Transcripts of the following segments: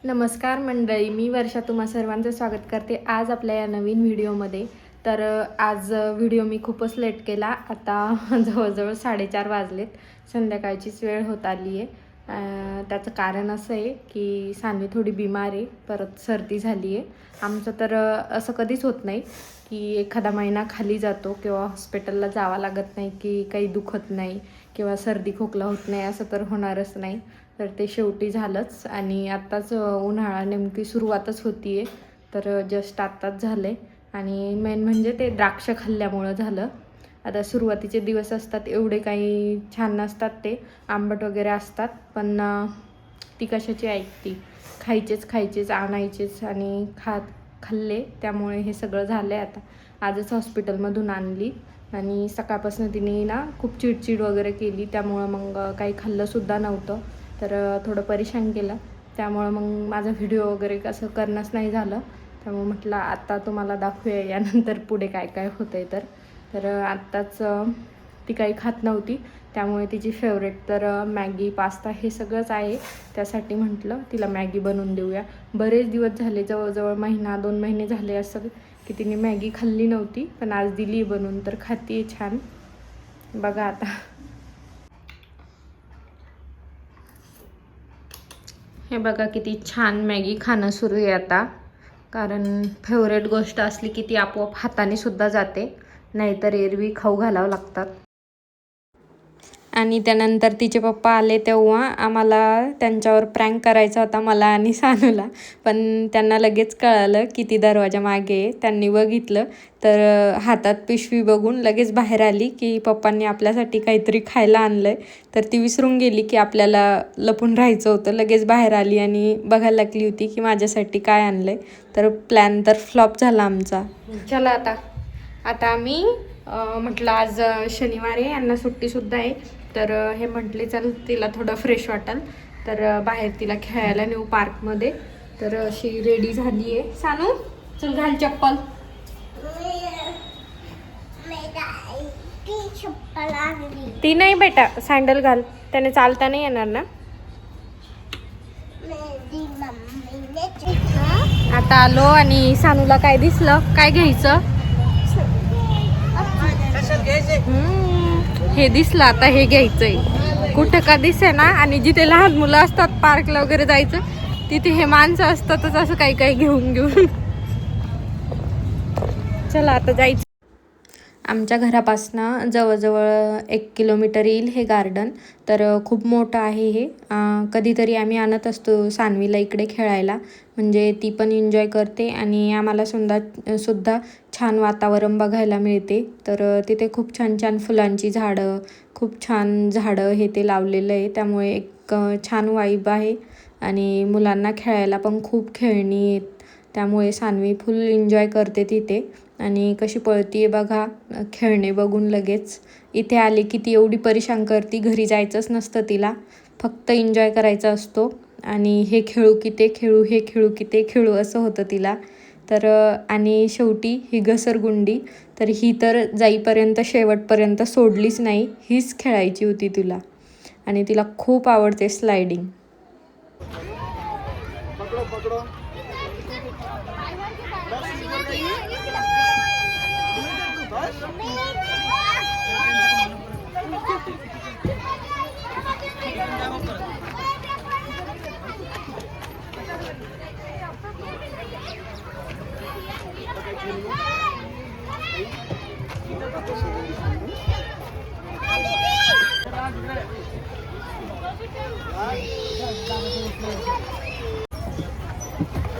नमस्कार मंडळी, मी वर्षा तुम्हा सर्वांचं स्वागत करते आज आपल्या या नवीन व्हिडिओमध्ये. तर आज व्हिडिओ मी खूपच लेट केला. आता जवळजवळ 4:30 वाजलेत, संध्याकाळचीच वेळ होत आली आहे. त्याचं कारण असं आहे की सान्वी थोडी बिमार आहे, परत सर्दी झाली आहे. आमचं तर असं कधीच होत नाही की एखादा महिना खाली जातो किंवा हॉस्पिटलला जावं लागत नाही की काही दुखत नाही किंवा सर्दी खोकला होत नाही, असं तर होणारच नाही. तर ते शेवटी झालंच आणि आत्ताच उन्हाळा नेमकी सुरुवातच होती आहे. तर जस्ट आत्ताच झालं आहे आणि मेन म्हणजे ते द्राक्ष खाल्ल्यामुळं झालं. आता सुरुवातीचे दिवस असतात, एवढे काही छान नसतात, ते आंबट वगैरे असतात, पण ती कशाची ऐकती, खायचेच आणायचेच आणि खाल्ले, त्यामुळे हे सगळं झालं आहे. आता आजच हॉस्पिटलमधून आणली आणि सकाळपासून तिने ना खूप चिडचिड वगैरे केली, त्यामुळं मग काही खाल्लंसुद्धा नव्हतं. तर थोडं परेशान केलं, त्यामुळं मग माझा व्हिडिओ वगैरे कसं करणंच नाही झालं. त्यामुळे म्हटलं आता तुम्हाला दाखवूया यानंतर पुढे काय काय होतं आहे. तर आत्ताच ती काही खात नव्हती, त्यामुळे तिची फेवरेट तर मॅगी पास्ता हे सगळंच आहे. त्यासाठी म्हटलं तिला मॅगी बनवून देऊया. बरेच दिवस झाले, जवळजवळ महिना 2 महिने झाले असं की तिने मॅगी खाल्ली नव्हती, पण आज दिली बनवून, तर खाते छान. बघा आता हे बघा किती छान मॅगी खाणं सुरू आहे आता. कारण फेवरेट गोष्ट असली की ती आपोआप हाताने सुद्धा जाते, नाहीतर एरवी खाऊ घालावं लागतात. आणि त्यानंतर तिचे पप्पा आले तेव्हा आम्हाला त्यांच्यावर प्रँक करायचा होता, मला आणि सानूला. पण त्यांना लगेच कळालं की ती दरवाजा मागे आहे. त्यांनी बघितलं तर हातात पिशवी बघून लगेच बाहेर आली की पप्पांनी आपल्यासाठी काहीतरी खायला आणलं आहे. तर ती विसरून गेली की आपल्याला लपून राहायचं होतं, लगेच बाहेर आली आणि बघायला लागली होती की माझ्यासाठी काय आणलं आहे. तर प्लॅन तर फ्लॉप झाला आमचा. चला आता आम्ही म्हटलं आज शनिवार आहे, यांना सुट्टीसुद्धा आहे. तर हे म्हटले चल तिला थोडं फ्रेश वाटेल, तर बाहेर तिला खेळायला नेऊ पार्कमध्ये. तर अशी रेडी झाली आहे. सानू चल घाल चप्पल. ती नाही बेटा, सँडल घाल, त्याने चालता नाही येणार ना. आता आलो आणि सानूला काय दिसलं, काय घ्यायचं, हे दिसलं, आता हे घ्यायचंय. कुठं का दिसे ना, आणि जिथे लहान मुलं असतात पार्कला वगैरे जायचं, तिथे हे माणसं असतातच असं काही काही घेऊन चला आता जायचं. आमच्या घरापासनं जवळजवळ 1 किलोमीटर येईल हे गार्डन. तर खूप मोठं आहे हे. कधीतरी आम्ही आणत असतो सानवीला इकडे खेळायला, म्हणजे ती पण एन्जॉय करते आणि आम्हाला सुद्धा छान वातावरण बघायला मिळते. तर तिथे खूप छान छान फुलांची झाडं, खूप छान झाडं हे ते लावलेलं आहे, त्यामुळे एक छान वाईब आहे आणि मुलांना खेळायला पण खूप खेळणी आहेत. त्यामुळे सानवी फुल एन्जॉय करते तिथे आणि कशी पळतीये बघा खेळणे बघून. लगेच इथे आले की ती एवढी परेशान करते, घरी जायचंच नसतं तिला, फक्त एन्जॉय करायचा असतो आणि हे खेळू की ते खेळू, हे खेळू की ते खेळू असं होतं तिला. तर आणि शेवटी ही घसरगुंडी, तर ही तर जाईपर्यंत शेवटपर्यंत सोडलीच नाही, हीच खेळायची होती तिला आणि तिला खूप आवडते स्लायडिंग.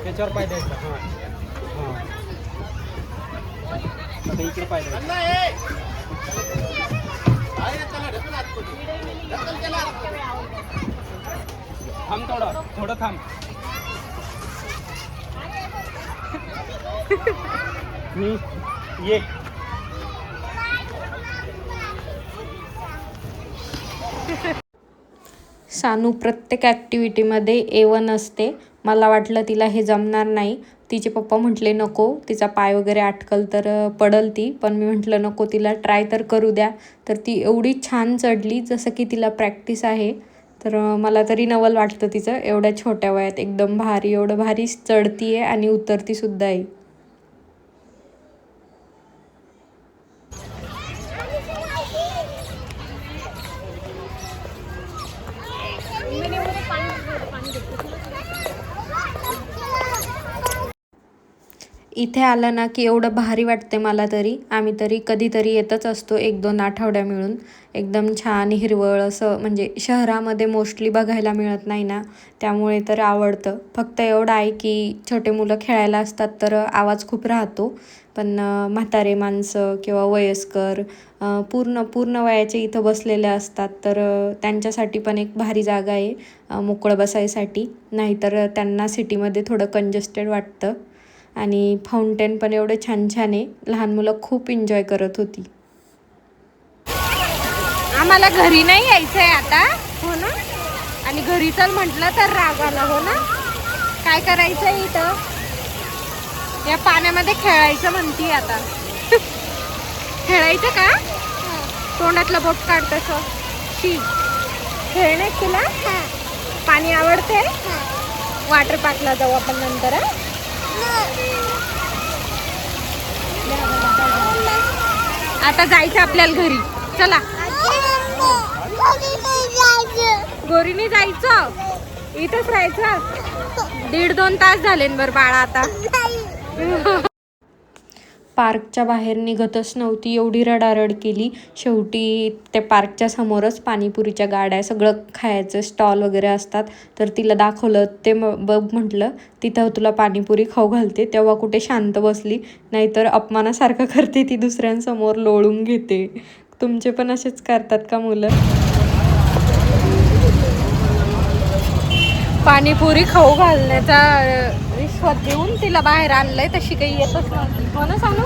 त्याच्यावर पाय द्यायचा. हां आता इकडे पाय द्यायचा. थांब, थोडं थांब. ये. सानू प्रत्येक ॲक्टिव्हिटीमध्ये A1 असते. मला वाटलं तिला हे जमणार नाही. तिचे पप्पा म्हटले नको, तिचा पाय वगैरे अटकल तर पडल ती, पण मी म्हटलं नको, तिला ट्राय तर करू द्या. तर ती एवढी छान चढली जसं की तिला प्रॅक्टिस आहे. तर मला तरी नवल वाटतं तिचं, एवढ्या छोट्या वयात एकदम भारी, एवढं भारी चढती आहे आणि उतरती सुद्धा आहे. इथे आलं ना की एवढं भारी वाटते मला तरी. आम्ही तरी कधीतरी येतच असतो 1-2 आठवड्या मिळून. एकदम छान हिरवळ असं, म्हणजे शहरामध्ये मोस्टली बघायला मिळत नाही ना, त्यामुळे तर आवडतं. फक्त एवढं आहे की छोटे मुलं खेळायला असतात तर आवाज खूप राहतो, पण म्हातारे माणसं किंवा वयस्कर पूर्ण वयाचे इथं बसलेले असतात, तर त्यांच्यासाठी पण एक भारी जागा आहे मोकळं बसायसाठी. नाहीतर त्यांना सिटीमध्ये थोडं कंजेस्टेड वाटतं. आणि फाउंटेन पण एवढे छान छान आहे, लहान मुलं खूप एन्जॉय करत होती. आम्हाला घरी नाही यायचं आहे आता, हो ना, आणि घरी चल म्हटलं तर राग आला, हो ना. काय करायचं आहे इथं, या पाण्यामध्ये खेळायचं म्हणती आता. खेळायचं का, तोंडातलं बोट काढ तसं. शी, खेळणे तुला पाणी आवडते. वॉटर पार्कला जाऊ आपण नंतर. आता जायचं आपल्याला घरी, चला. गोरीने जायचं, इथंच राहायचं. 1.5-2 तास झाले बरं बाळा आता. पार्कच्या बाहेर निघतच नव्हती, एवढी रडारड केली. शेवटी त्या पार्कच्या समोरच पाणीपुरीच्या गाड्या, सगळं खायचं स्टॉल वगैरे असतात, तर तिला दाखवलं. ते बघ म्हटलं, तिथं तुला पाणीपुरी खाऊ घालते. तेव्हा कुठे शांत बसली, नाहीतर अपमानासारखं करते ती, दुसऱ्यांसमोर लोळून घेते. तुमचे पण असेच करतात का मुलं? पाणीपुरी खाऊ घालण्याचा रिश्वत देऊन तिला बाहेर आणलंय, तशी काही येतच नव्हती, हो ना सानू.